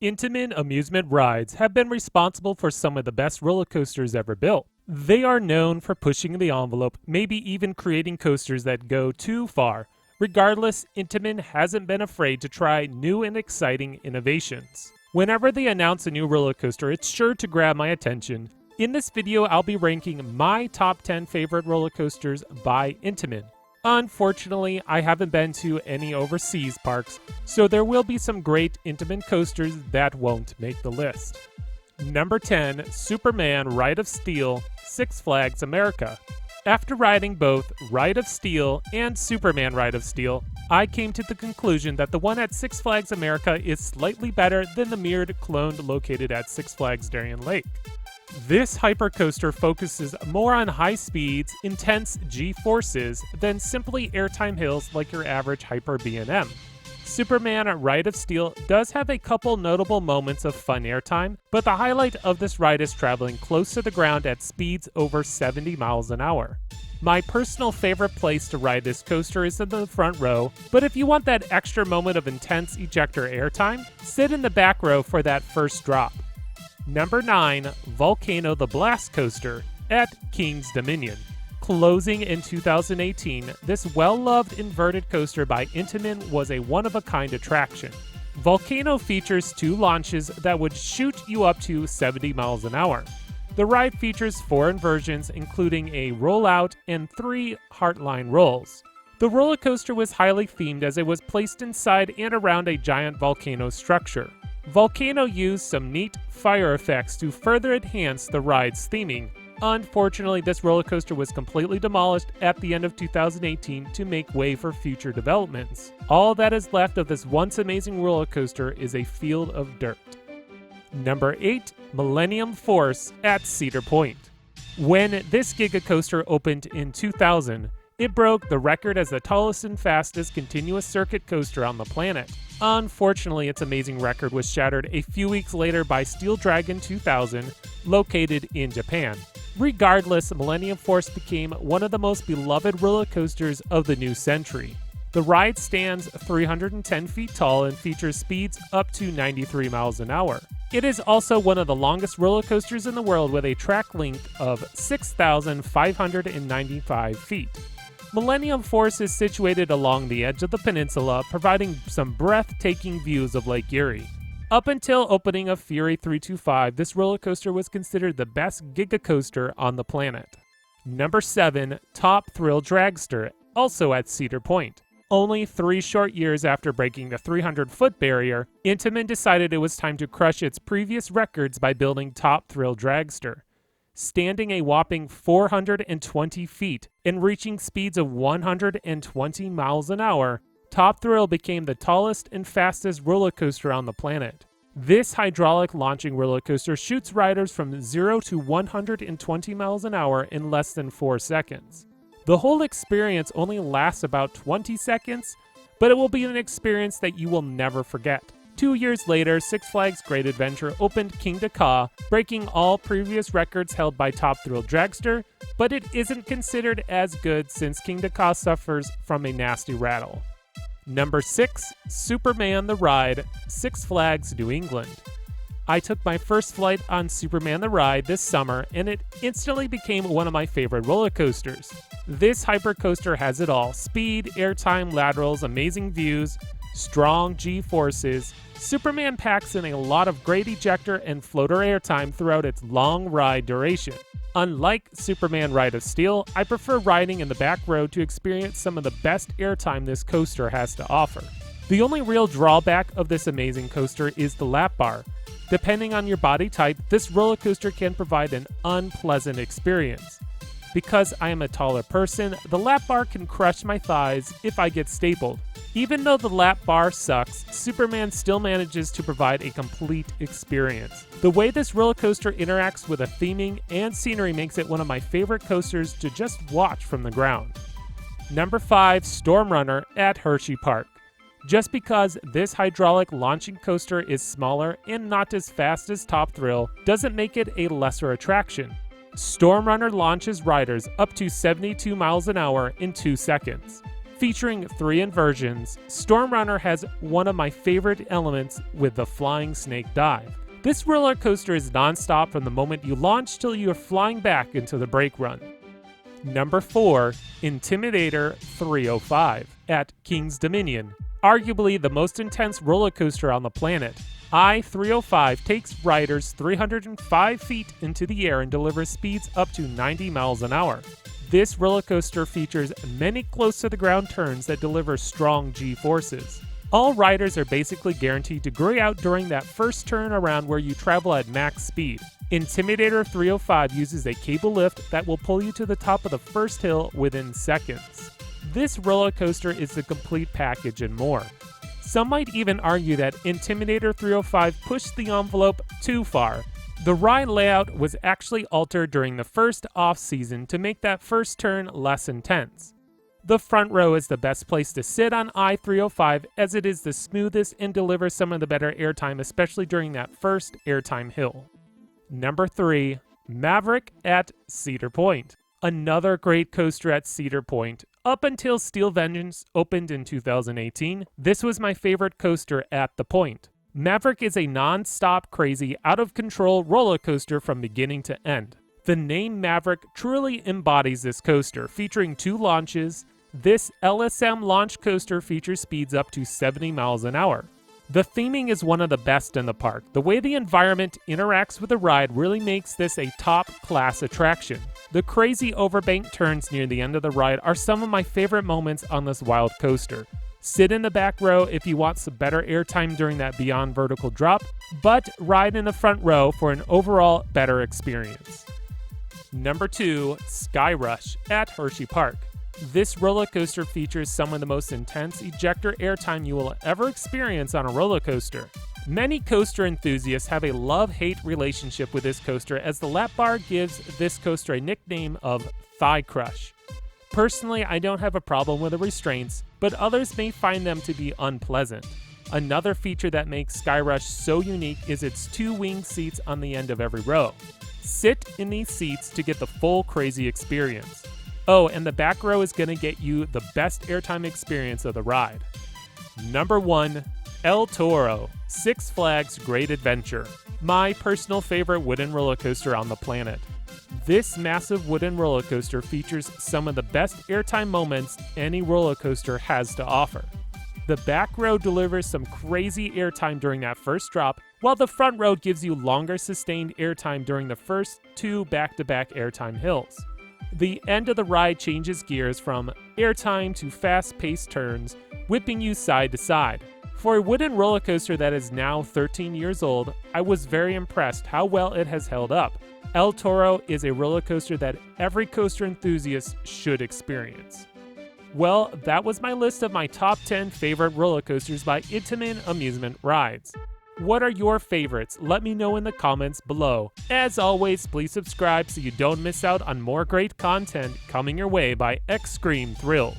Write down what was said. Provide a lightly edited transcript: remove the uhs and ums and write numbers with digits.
Intamin Amusement Rides have been responsible for some of the best roller coasters ever built. They are known for pushing the envelope, maybe even creating coasters that go too far. Regardless, Intamin hasn't been afraid to try new and exciting innovations. Whenever they announce a new roller coaster, it's sure to grab my attention. In this video, I'll be ranking my top 10 favorite roller coasters by Intamin. Unfortunately, I haven't been to any overseas parks, so there will be some great Intamin coasters that won't make the list. Number 10, Superman Ride of Steel, Six Flags America. After riding both Ride of Steel and Superman Ride of Steel, I came to the conclusion that the one at Six Flags America is slightly better than the mirrored clone located at Six Flags Darien Lake. This hypercoaster focuses more on high speeds, intense G-forces than simply airtime hills like your average Hyper B&M. Superman Ride of Steel does have a couple notable moments of fun airtime, but the highlight of this ride is traveling close to the ground at speeds over 70 miles an hour. My personal favorite place to ride this coaster is in the front row, but if you want that extra moment of intense ejector airtime, sit in the back row for that first drop. Number 9, Volcano the Blast Coaster at King's Dominion. Closing in 2018, this well-loved inverted coaster by Intamin was a one-of-a-kind attraction. Volcano features 2 launches that would shoot you up to 70 miles an hour. The ride features 4 inversions, including a rollout and 3 heartline rolls. The roller coaster was highly themed as it was placed inside and around a giant volcano structure. Volcano used some neat fire effects to further enhance the ride's theming. Unfortunately, this roller coaster was completely demolished at the end of 2018 to make way for future developments. All that is left of this once amazing roller coaster is a field of dirt. Number 8, Millennium Force at Cedar Point. When this Giga Coaster opened in 2000, it broke the record as the tallest and fastest continuous circuit coaster on the planet. Unfortunately, its amazing record was shattered a few weeks later by Steel Dragon 2000, located in Japan. Regardless, Millennium Force became one of the most beloved roller coasters of the new century. The ride stands 310 feet tall and features speeds up to 93 miles an hour. It is also one of the longest roller coasters in the world with a track length of 6,595 feet. Millennium Force is situated along the edge of the peninsula, providing some breathtaking views of Lake Erie. Up until opening of Fury 325, this roller coaster was considered the best Giga Coaster on the planet. Number 7, Top Thrill Dragster, also at Cedar Point. Only 3 short years after breaking the 300-foot barrier, Intamin decided it was time to crush its previous records by building Top Thrill Dragster. Standing a whopping 420 feet and reaching speeds of 120 miles an hour, Top Thrill became the tallest and fastest roller coaster on the planet. This hydraulic launching roller coaster shoots riders from 0 to 120 miles an hour in less than 4 seconds. The whole experience only lasts about 20 seconds, but it will be an experience that you will never forget. 2 years later, Six Flags Great Adventure opened Kingda Ka, breaking all previous records held by Top Thrill Dragster, but it isn't considered as good since Kingda Ka suffers from a nasty rattle. Number 6, Superman the Ride, Six Flags New England. I took my first flight on Superman the Ride this summer, and it instantly became one of my favorite roller coasters. This hypercoaster has it all: speed, airtime, laterals, amazing views, strong G-forces. Superman packs in a lot of great ejector and floater airtime throughout its long ride duration. Unlike Superman Ride of Steel, I prefer riding in the back row to experience some of the best airtime this coaster has to offer. The only real drawback of this amazing coaster is the lap bar. Depending on your body type, this roller coaster can provide an unpleasant experience. Because I am a taller person, the lap bar can crush my thighs if I get stapled. Even though the lap bar sucks, Superman still manages to provide a complete experience. The way this roller coaster interacts with the theming and scenery makes it one of my favorite coasters to just watch from the ground. Number 5, Storm Runner at Hersheypark. Just because this hydraulic launching coaster is smaller and not as fast as Top Thrill doesn't make it a lesser attraction. Storm Runner launches riders up to 72 miles an hour in 2 seconds. Featuring 3 inversions, Storm Runner has one of my favorite elements with the flying snake dive. This roller coaster is non-stop from the moment you launch till you are flying back into the brake run. Number 4, Intimidator 305 at King's Dominion. Arguably the most intense roller coaster on the planet, I-305 takes riders 305 feet into the air and delivers speeds up to 90 miles an hour. This roller coaster features many close-to-the-ground turns that deliver strong G-forces. All riders are basically guaranteed to gray out during that first turn around where you travel at max speed. Intimidator 305 uses a cable lift that will pull you to the top of the first hill within seconds. This roller coaster is the complete package and more. Some might even argue that Intimidator 305 pushed the envelope too far. The ride layout was actually altered during the first off-season to make that first turn less intense. The front row is the best place to sit on I-305 as it is the smoothest and delivers some of the better airtime, especially during that first airtime hill. Number 3, Maverick at Cedar Point. Another great coaster at Cedar Point. Up until Steel Vengeance opened in 2018, this was my favorite coaster at the point. Maverick is a non-stop crazy, out-of-control roller coaster from beginning to end. The name Maverick truly embodies this coaster, featuring 2 launches. This LSM launch coaster features speeds up to 70 miles an hour. The theming is one of the best in the park. The way the environment interacts with the ride really makes this a top-class attraction. The crazy overbank turns near the end of the ride are some of my favorite moments on this wild coaster. Sit in the back row if you want some better airtime during that beyond vertical drop, but ride in the front row for an overall better experience. Number 2, SkyRush at Hersheypark. This roller coaster features some of the most intense ejector airtime you will ever experience on a roller coaster. Many coaster enthusiasts have a love-hate relationship with this coaster as the lap bar gives this coaster a nickname of Thigh Crush. Personally, I don't have a problem with the restraints, but others may find them to be unpleasant. Another feature that makes SkyRush so unique is its 2 winged seats on the end of every row. Sit in these seats to get the full crazy experience. Oh, and the back row is going to get you the best airtime experience of the ride. Number 1, El Toro, Six Flags Great Adventure. My personal favorite wooden roller coaster on the planet. This massive wooden roller coaster features some of the best airtime moments any roller coaster has to offer. The back row delivers some crazy airtime during that first drop, while the front row gives you longer sustained airtime during the first 2 back-to-back airtime hills. The end of the ride changes gears from airtime to fast-paced turns, whipping you side to side. For a wooden roller coaster that is now 13 years old, I was very impressed how well it has held up. El Toro is a roller coaster that every coaster enthusiast should experience. Well, that was my list of my top 10 favorite roller coasters by Intamin Amusement Rides. What are your favorites? Let me know in the comments below. As always, please subscribe so you don't miss out on more great content coming your way by XscreamThrills.